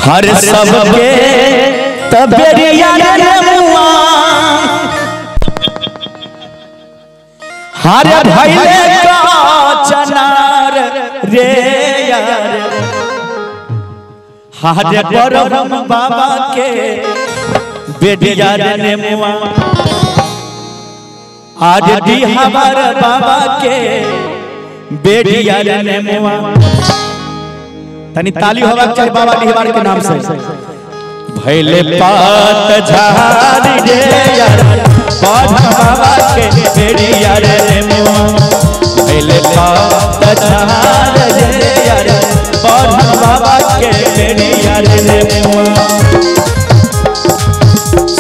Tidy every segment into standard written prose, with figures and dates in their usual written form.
हर सबके तबेरिया रे मुआ हर भइले का चनार रे यार हर बरहम बाबा के बेटिया रे मुआ आज दी हमार बाबा के बेटिया रे मुआ तनी ताली होगा चाहे बाबा डिहवार के नाम से भैले पात झाड़ी रे यार बाबा के बेटिया रे मुआ भैले पात झाड़ी रे यार बाबा के बेटिया रे मुआ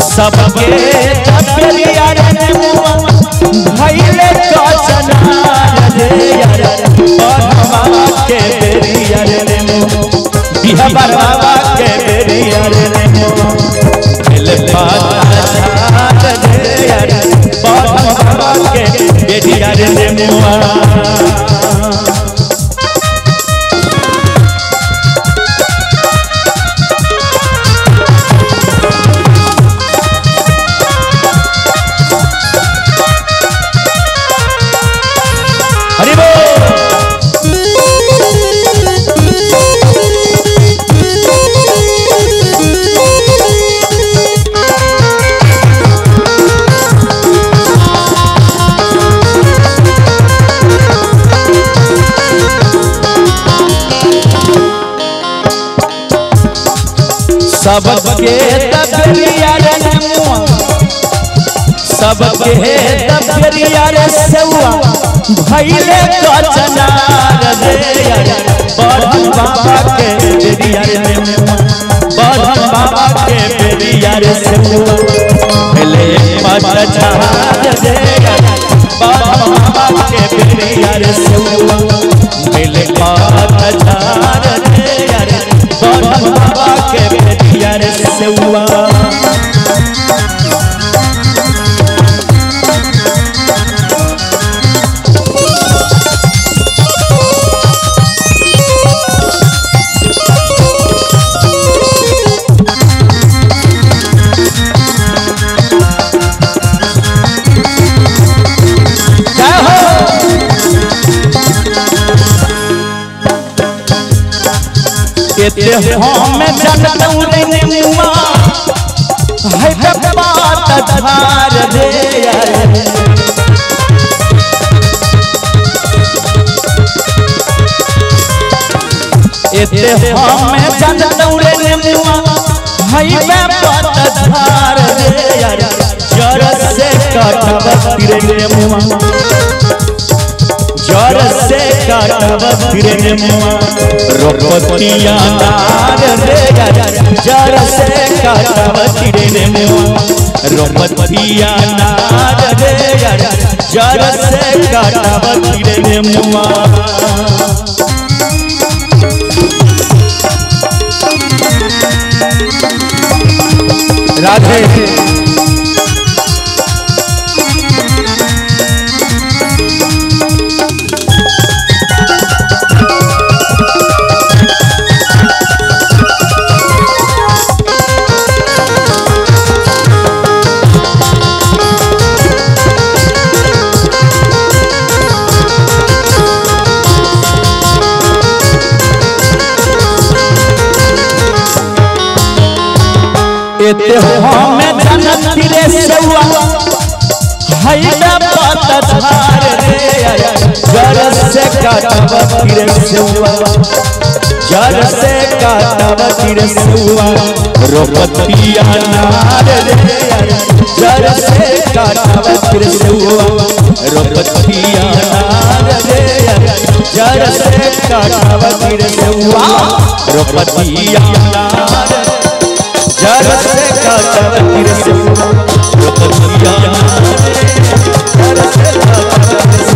सबके बेटिया रे मुआ भैले का चनार रे यार बाबा के बेटिया रे बिहार बाबा के बेटिया रे भैले पात रे यार बाबा के बेटिया रे मुआ सबके तबेरिया रे मुआ सबके तबेरिया रे सेवा भइले का चनार रे यार बरहम बाबा के बेटिया रे मुआ बरहम बाबा के बेटिया रे सेवा भइले पात झाड़ रे यार बरहम बाबा के बेटिया रे सेवा भइले पात झाड़ रे यार बरहम बाबा के बेटिया रे सेवा हमें जनतऊ रे मुआ है पात झाड़ रे यार एते हमें जनतऊ रे मुआ है पात झाड़ रे यार जर से काटवती रे मुआ जर से काटवती रे मुआ रोपतिया नार रे यार जर से काटवती रे मुआ रोपतिया नार रे यार जर से काटवती रे मुआ राधे एते हमें जनती रे सेवा है पात झाड़ रे यार जर से काटवती रे सेवा जर से काटवती रे सेवा रोपतिया नार रे यार जर से काटवती रे सेवा रोपतिया नार रे यार जर से काटवती रे सेवा रोपतिया नार जर से काटवती रे सेवा रोपतिया जर से काटवती